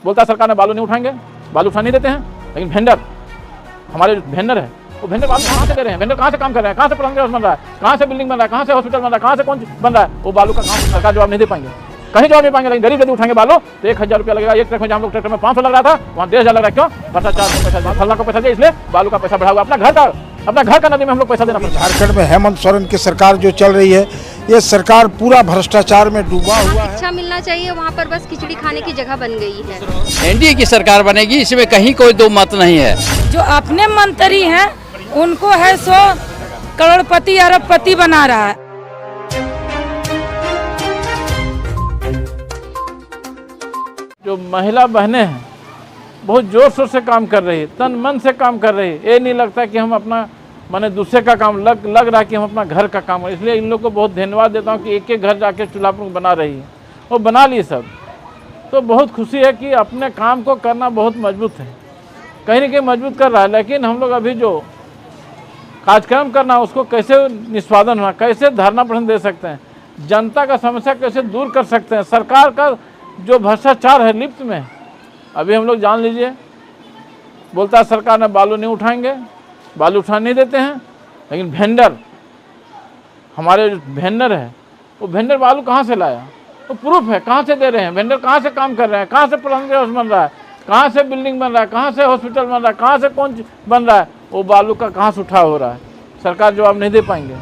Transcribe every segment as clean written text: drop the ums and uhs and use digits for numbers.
बोलता है सरकार ने बालू नहीं उठाएंगे, बालू उठा नहीं देते हैं। लेकिन वेंडर, हमारे वेंडर है, वो वेंडर बालू कहाँ से दे रहे हैं? वेंडर कहाँ से काम कर रहे हैं? कहाँ से प्लांट बन रहा है? कहाँ से बिल्डिंग बन रहा है? कहाँ से हॉस्पिटल बन रहा है? कहाँ से कौन बन रहा है? वो बालू का काम सरकार जवाब नहीं दे पाएंगे, कहीं जवाब नहीं पाएंगे। लेकिन गरीब यदि उठाएंगे बालू तो 1000 रुपया लगेगा। एक ट्रक में, जहाँ हम लोग ट्रैक्टर में 500 लग रहा था, वहाँ 1500 लग रहा है। क्यों? भ्रष्टाचार को पैसा, फलना को पैसा दिया, इसलिए बालू का पैसा बढ़ा हुआ। अपना घर का नदी में हम लोग पैसा देना पड़ता है। झारखंड में हेमंत सोरेन की सरकार जो चल रही है, ये सरकार पूरा भ्रष्टाचार में डूबा हुआ है। अच्छा मिलना चाहिए, वहाँ पर बस खिचड़ी खाने की जगह बन गई है। एनडीए की सरकार बनेगी, इसमें कहीं कोई दो मत नहीं है। जो अपने मंत्री हैं उनको है 100 करोड़पति अरबपति बना रहा है। जो महिला बहनें हैं बहुत जोर शोर से काम कर रही है, तन मन से काम कर रही है। ये नहीं लगता कि हम अपना माने दूसरे का काम लग रहा है कि हम अपना घर का काम करें। इसलिए इन लोग को बहुत धन्यवाद देता हूँ कि एक एक घर जाके चूल्हा बना रही है, वो बना ली सब। तो बहुत खुशी है कि अपने काम को करना बहुत मजबूत है, कहीं ना कहीं मजबूत कर रहा है। लेकिन हम लोग अभी जो कार्यक्रम करना उसको कैसे निष्पादन होना, कैसे धरना प्रदर्शन दे सकते हैं, जनता का समस्या कैसे दूर कर सकते हैं, सरकार का जो भ्रष्टाचार है लिप्त में। अभी हम लोग जान लीजिए, बोलता है सरकार ने बालू नहीं उठाएंगे, बालू उठा नहीं देते हैं। लेकिन वेंडर, हमारे जो वेंडर है, वो वेंडर बालू कहाँ से लाया? तो प्रूफ है, कहाँ से दे रहे हैं? वेंडर कहाँ से काम कर रहे हैं? कहाँ से प्लांट बन रहा है? कहाँ से बिल्डिंग बन रहा है? कहाँ से हॉस्पिटल बन रहा है? कहाँ से कौन बन रहा है? वो बालू का कहाँ से उठा हो रहा है? सरकार जवाब नहीं दे पाएंगे,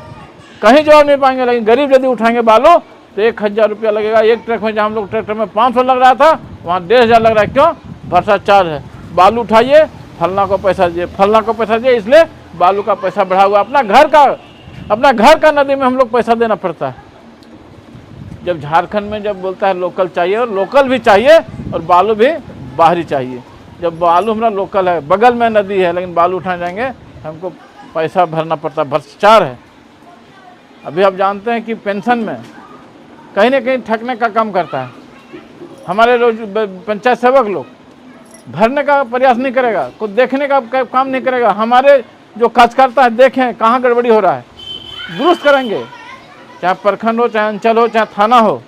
कहीं जवाब नहीं पाएंगे। लेकिन गरीब यदि उठाएंगे बालू तो 1000 रुपया लगेगा। एक ट्रक में, जहाँ हम लोग ट्रैक्टर में 500 लग रहा था, वहाँ 1500 लग रहा है। क्यों? भ्रष्टाचार है। बालू उठाइए, फलना को पैसा दिए, फलना को पैसा दिए, इसलिए बालू का पैसा बढ़ा हुआ। अपना घर का नदी में हम लोग पैसा देना पड़ता है। जब झारखंड में जब बोलता है लोकल चाहिए, और लोकल भी चाहिए और बालू भी बाहरी चाहिए। जब बालू हमारा लोकल है, बगल में नदी है, लेकिन बालू उठाने जाएंगे हमको पैसा भरना पड़ता है। भ्रष्टाचार है। अभी आप जानते हैं कि पेंशन में कहीं ना कहीं ठगने का काम करता है। हमारे रोज पंचायत सेवक लोग भरने का प्रयास नहीं करेगा, कुछ देखने का काम नहीं करेगा। हमारे जो कार्यकर्ता है देखें कहाँ गड़बड़ी हो रहा है, दुरुस्त करेंगे। चाहे प्रखंड हो, चाहे अंचल हो, चाहे थाना हो,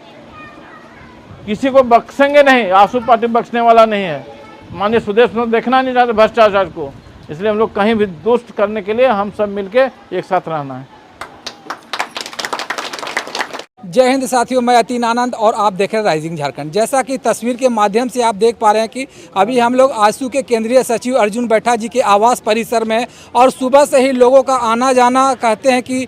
किसी को बख्शेंगे नहीं। आसू पार्टी बख्शने वाला नहीं है। माननीय सुदेश देखना नहीं चाहते भ्रष्टाचार को, इसलिए हम लोग कहीं भी दुष्ट करने के लिए हम सब मिलके एक साथ रहना है। जय हिंद साथियों, मैं अतीन आनंद और आप देख रहे हैं राइजिंग झारखंड। जैसा कि तस्वीर के माध्यम से आप देख पा रहे हैं कि अभी हम लोग आजसू के केंद्रीय सचिव अर्जुन बैठा जी के आवास परिसर में, और सुबह से ही लोगों का आना जाना कहते हैं कि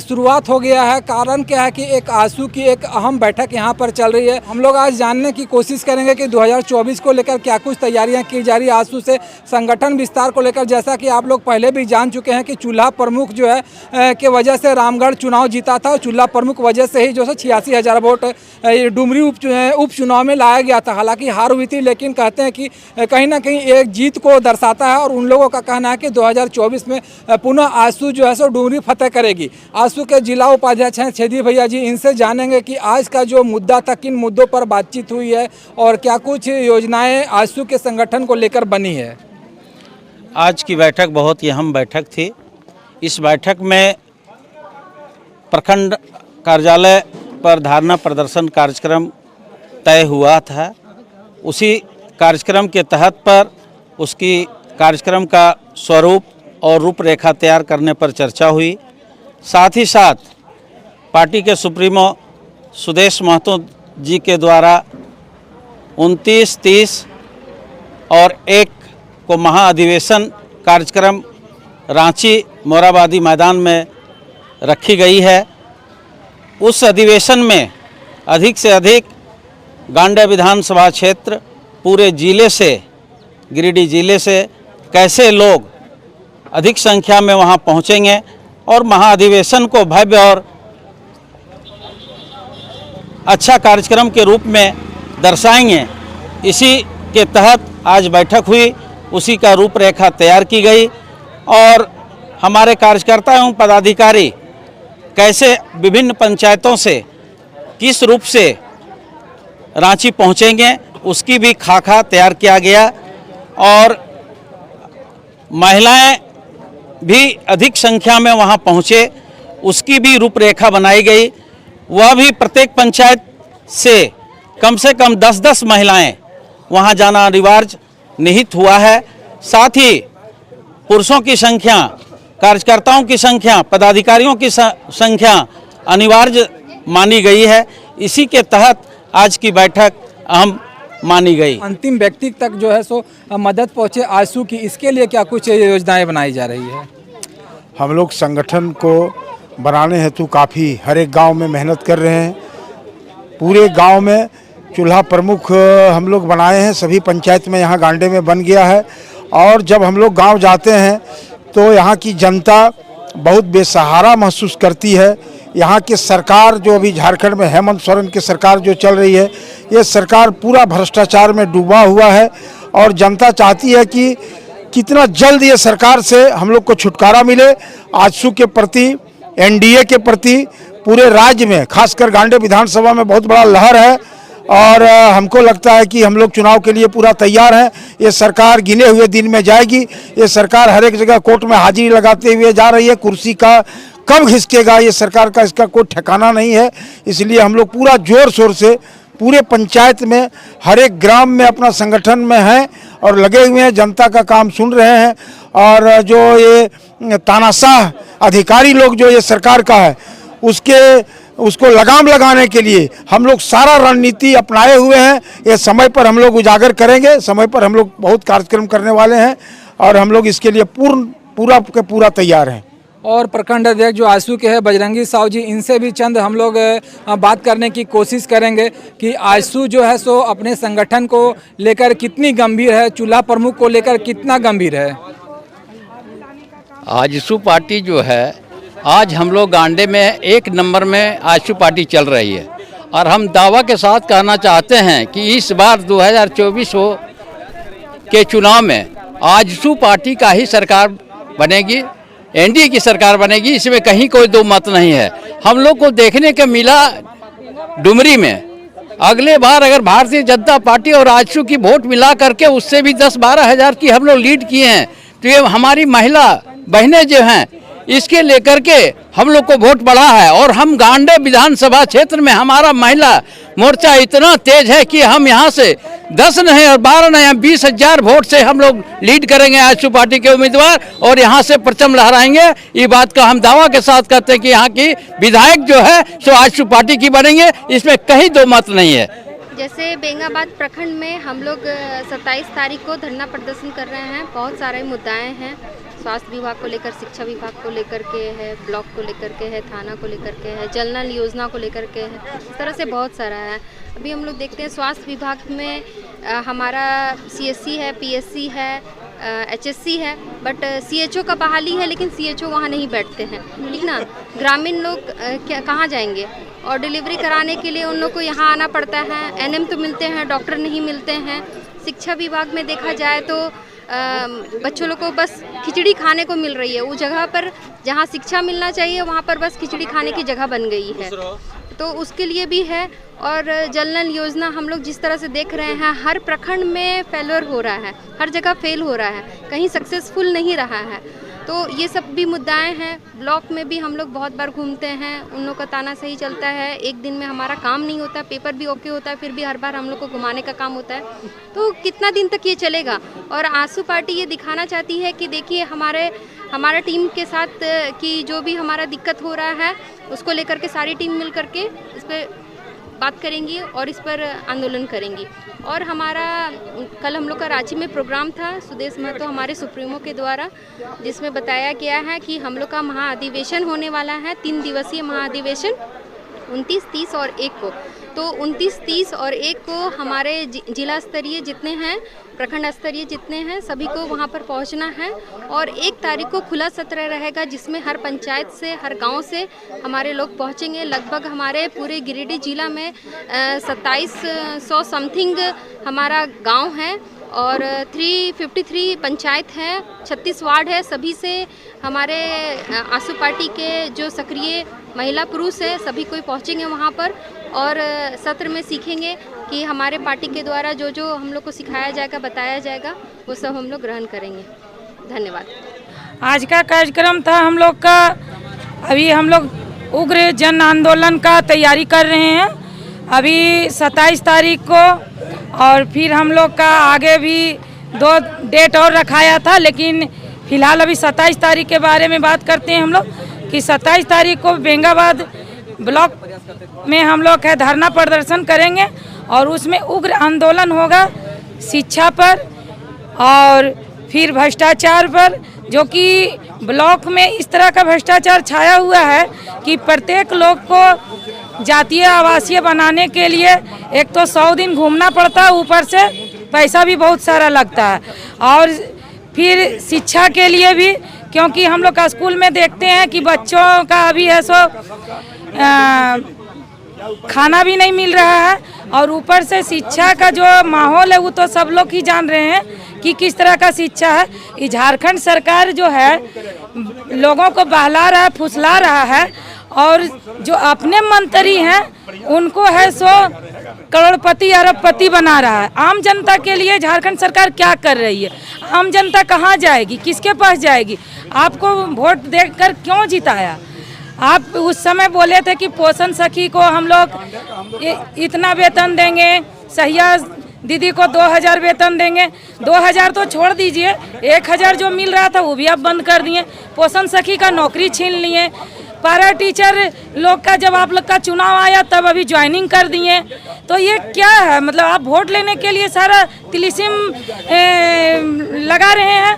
शुरुआत हो गया है। कारण क्या है कि एक आजसू की एक अहम बैठक यहाँ पर चल रही है। हम लोग आज जानने की कोशिश करेंगे कि 2024 को लेकर क्या कुछ तैयारियाँ की जा रही है आजसू से संगठन विस्तार को लेकर। जैसा कि आप लोग पहले भी जान चुके हैं कि चूल्हा प्रमुख जो है के वजह से रामगढ़ चुनाव जीता था। चूल्हा प्रमुख वजह से ही जो 86,000 वोट डुमरी उपचुनाव में लाया गया था। हालांकि हार हुई थी, लेकिन कहते हैं कि कहीं ना कहीं एक जीत को दर्शाता है। और उन लोगों का कहना है कि 2024 में पुनः आजसू जो है सो डुमरी फतेह करेगी। आजसू के जिला उपाध्यक्ष हैं छेदी भैया जी, इनसे जानेंगे कि आज का जो मुद्दा था, किन मुद्दों पर बातचीत हुई है और क्या कुछ योजनाएं आजसू के संगठन को लेकर बनी है। आज की बैठक बहुत ही अहम बैठक थी। इस बैठक में प्रखंड कार्यालय पर धरना प्रदर्शन कार्यक्रम तय हुआ था। उसी कार्यक्रम के तहत पर उसकी कार्यक्रम का स्वरूप और रूपरेखा तैयार करने पर चर्चा हुई। साथ ही साथ पार्टी के सुप्रीमो सुदेश महतो जी के द्वारा 29, 30 और 1 को महाअधिवेशन कार्यक्रम रांची मोराबादी मैदान में रखी गई है। उस अधिवेशन में अधिक से अधिक गांडे विधानसभा क्षेत्र पूरे जिले से, गिरिडीह जिले से कैसे लोग अधिक संख्या में वहां पहुंचेंगे और महाअधिवेशन को भव्य और अच्छा कार्यक्रम के रूप में दर्शाएंगे। इसी के तहत आज बैठक हुई, उसी का रूपरेखा तैयार की गई और हमारे कार्यकर्ता एवं पदाधिकारी कैसे विभिन्न पंचायतों से किस रूप से रांची पहुंचेंगे उसकी भी खाका तैयार किया गया। और महिलाएं भी अधिक संख्या में वहां पहुंचे, उसकी भी रूपरेखा बनाई गई। वह भी प्रत्येक पंचायत से कम 10-10 महिलाएं वहाँ जाना अनिवार्य निहित हुआ है। साथ ही पुरुषों की संख्या, कार्यकर्ताओं की संख्या, पदाधिकारियों की संख्या अनिवार्य मानी गई है। इसी के तहत आज की बैठक अहम मानी गई। अंतिम व्यक्ति तक जो है सो मदद पहुंचे आंसू की, इसके लिए क्या कुछ योजनाएं बनाई जा रही है? हम लोग संगठन को बनाने हेतु काफ़ी हर एक गांव में मेहनत कर रहे हैं। पूरे गांव में चूल्हा प्रमुख हम लोग बनाए हैं, सभी पंचायत में यहाँ गांडे में बन गया है। और जब हम लोग गांव जाते हैं तो यहाँ की जनता बहुत बेसहारा महसूस करती है। यहाँ की सरकार जो अभी झारखंड में हेमंत सोरेन की सरकार जो चल रही है, ये सरकार पूरा भ्रष्टाचार में डूबा हुआ है और जनता चाहती है कि कितना जल्द ये सरकार से हम लोग को छुटकारा मिले। आजसू के प्रति, एनडीए के प्रति पूरे राज्य में, खासकर गांडे विधानसभा में बहुत बड़ा लहर है और हमको लगता है कि हम लोग चुनाव के लिए पूरा तैयार हैं। ये सरकार गिने हुए दिन में जाएगी। ये सरकार हर एक जगह कोर्ट में हाजिरी लगाते हुए जा रही है। कुर्सी का कब घिसकेगा ये सरकार का, इसका कोई ठिकाना नहीं है। इसलिए हम लोग पूरा जोर शोर से पूरे पंचायत में, हर एक ग्राम में अपना संगठन में हैं और लगे हुए हैं, जनता का काम सुन रहे हैं। और जो ये तानाशाह अधिकारी लोग जो ये सरकार का है, उसको लगाम लगाने के लिए हम लोग सारा रणनीति अपनाए हुए हैं। ये समय पर हम लोग उजागर करेंगे, समय पर हम लोग बहुत कार्यक्रम करने वाले हैं और हम लोग इसके लिए पूरा तैयार हैं। और प्रखंड अध्यक्ष जो आंसू के हैं बजरंगी साहू जी, इनसे भी चंद हम लोग बात करने की कोशिश करेंगे कि आंसू जो है सो अपने संगठन को लेकर कितनी गंभीर है, चूल्हा प्रमुख को लेकर कितना गंभीर है। आजसू पार्टी जो है, आज हम लोग गांडे में एक नंबर में आजसू पार्टी चल रही है और हम दावा के साथ कहना चाहते हैं कि इस बार 2024 के चुनाव में आजसू पार्टी का ही सरकार बनेगी, एनडीए की सरकार बनेगी। इसमें कहीं कोई दो मत नहीं है। हम लोग को देखने को मिला डुमरी में, अगले बार अगर भारतीय जनता पार्टी और आजसू की वोट मिला करके उससे भी 10-12 हज़ार की हम लोग लीड किए हैं, तो ये हमारी महिला बहनें जो हैं इसके लेकर के हम लोग को वोट बढ़ा है। और हम गांडे विधानसभा क्षेत्र में हमारा महिला मोर्चा इतना तेज है कि हम यहाँ से 10 नहीं और 12 नहीं, 20,000 वोट से हम लोग लीड करेंगे आजसू पार्टी के उम्मीदवार और यहाँ से परचम लहराएंगे। ये बात का हम दावा के साथ कहते हैं कि यहाँ की विधायक जो है सो आजसू पार्टी की बनेंगे, इसमें कहीं दो मत नहीं है। जैसे बेंगाबाद प्रखंड में हम लोग 27 तारीख को धरना प्रदर्शन कर रहे हैं। बहुत सारे मुद्दाएं हैं, स्वास्थ्य विभाग को लेकर, शिक्षा विभाग को लेकर के है, ब्लॉक को लेकर के है, थाना को लेकर के है, जल नल योजना को लेकर के है, इस तरह से बहुत सारा है। अभी हम लोग देखते हैं स्वास्थ्य विभाग में हमारा CSC है, PSC है, HSC है, बट CHO का बहाली है, लेकिन CHO वहाँ नहीं बैठते हैं, ठीक ना। ग्रामीण लोग कहाँ जाएंगे और डिलीवरी कराने के लिए उन लोग को यहाँ आना पड़ता है। NM तो मिलते हैं, डॉक्टर नहीं मिलते हैं। शिक्षा विभाग में देखा जाए तो बच्चों लोग को बस खिचड़ी खाने को मिल रही है। उस जगह पर जहाँ शिक्षा मिलना चाहिए वहाँ पर बस खिचड़ी खाने की जगह बन गई है, तो उसके लिए भी है। और जल नल योजना हम लोग जिस तरह से देख रहे हैं, हर प्रखंड में फेलियर हो रहा है, हर जगह फेल हो रहा है, कहीं सक्सेसफुल नहीं रहा है। तो ये सब भी मुद्दाएं हैं। ब्लॉक में भी हम लोग बहुत बार घूमते हैं, उन लोग का ताना सही चलता है, एक दिन में हमारा काम नहीं होता, पेपर भी ओके होता है, फिर भी हर बार हम लोग को घुमाने का काम होता है। तो कितना दिन तक ये चलेगा। और आंसू पार्टी ये दिखाना चाहती है कि देखिए हमारा टीम के साथ कि जो भी हमारा दिक्कत हो रहा है उसको लेकर के सारी टीम मिल करके इस पर बात करेंगी और इस पर आंदोलन करेंगी। और हमारा कल हम लोग का रांची में प्रोग्राम था सुदेश महतो हमारे सुप्रीमो के द्वारा, जिसमें बताया गया है कि हम लोग का महाअधिवेशन होने वाला है, 3 दिवसीय महाअधिवेशन 29, 30 और 1 को। तो 29, 30 और 1 को हमारे जिला स्तरीय जितने हैं, प्रखंड स्तरीय जितने हैं, सभी को वहां पर पहुंचना है। और 1 तारीख को खुला सत्र रहेगा, जिसमें हर पंचायत से, हर गांव से हमारे लोग पहुंचेंगे। लगभग हमारे पूरे गिरिडीह जिला में 2700 समथिंग हमारा गांव है और 353 पंचायत है, 36 वार्ड है। सभी से हमारे आंसू पार्टी के जो सक्रिय महिला पुरुष है सभी कोई पहुंचेंगे वहां पर और सत्र में सीखेंगे कि हमारे पार्टी के द्वारा जो जो हम लोग को सिखाया जाएगा, बताया जाएगा, वो सब हम लोग ग्रहण करेंगे। धन्यवाद। आज का कार्यक्रम था हम लोग का, अभी हम लोग उग्र जन आंदोलन का तैयारी कर रहे हैं। अभी 27 तारीख को और फिर हम लोग का आगे भी 2 डेट और रखाया था, लेकिन फिलहाल अभी 27 तारीख के बारे में बात करते हैं हम लोग कि 27 तारीख को बेंगाबाद ब्लॉक में हम लोग है धरना प्रदर्शन करेंगे और उसमें उग्र आंदोलन होगा शिक्षा पर और फिर भ्रष्टाचार पर, जो कि ब्लॉक में इस तरह का भ्रष्टाचार छाया हुआ है कि प्रत्येक लोग को जातीय आवासीय बनाने के लिए एक तो 100 दिन घूमना पड़ता है, ऊपर से पैसा भी बहुत सारा लगता है। और फिर शिक्षा के लिए भी, क्योंकि हम लोग का स्कूल में देखते हैं कि बच्चों का अभी है सो खाना भी नहीं मिल रहा है और ऊपर से शिक्षा का जो माहौल है वो तो सब लोग ही जान रहे हैं कि किस तरह का शिक्षा है। ये झारखंड सरकार जो है लोगों को बहला रहा है, फुसला रहा है और जो अपने मंत्री हैं उनको है सो करोड़पति अरबपति बना रहा है। आम जनता के लिए झारखंड सरकार क्या कर रही है? आम जनता कहाँ जाएगी, किसके पास जाएगी? आपको वोट देकर क्यों जिताया? आप उस समय बोले थे कि पोषण सखी को हम लोग इतना वेतन देंगे, सहिया दीदी को 2000 वेतन देंगे। 2000 तो छोड़ दीजिए, 1000 जो मिल रहा था वो भी आप बंद कर दिए। पोषण सखी का नौकरी छीन लिए। पैरा टीचर लोग का जब आप लोग का चुनाव आया तब अभी ज्वाइनिंग कर दिए। तो ये क्या है? मतलब आप वोट लेने के लिए सारा तिलिस्म लगा रहे हैं।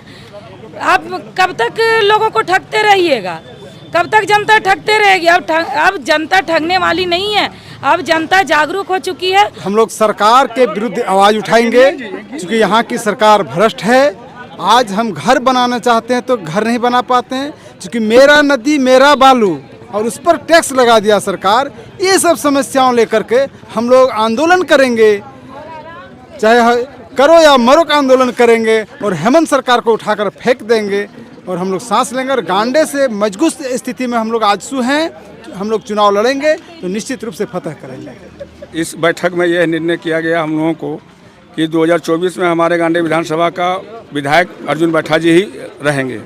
आप कब तक लोगों को ठगते रहिएगा? कब तक जनता ठगते रहेगी? अब जनता ठगने वाली नहीं है, अब जनता जागरूक हो चुकी है। हम लोग सरकार के विरुद्ध आवाज़ उठाएंगे क्योंकि यहाँ की सरकार भ्रष्ट है। आज हम घर बनाना चाहते हैं तो घर नहीं बना पाते हैं क्योंकि मेरा नदी मेरा बालू और उस पर टैक्स लगा दिया सरकार। ये सब समस्याओं लेकर के हम लोग आंदोलन करेंगे, चाहे करो या मरो का आंदोलन करेंगे और हेमंत सरकार को उठाकर फेंक देंगे और हम लोग सांस लेंगे। और गांडे से मजबूत स्थिति में हम लोग आजसू हैं। हम लोग चुनाव लड़ेंगे तो निश्चित रूप से फतह करेंगे। इस बैठक में यह निर्णय किया गया हम लोगों को कि 2024 में हमारे गांडे विधानसभा का विधायक अर्जुन बैठा जी ही रहेंगे।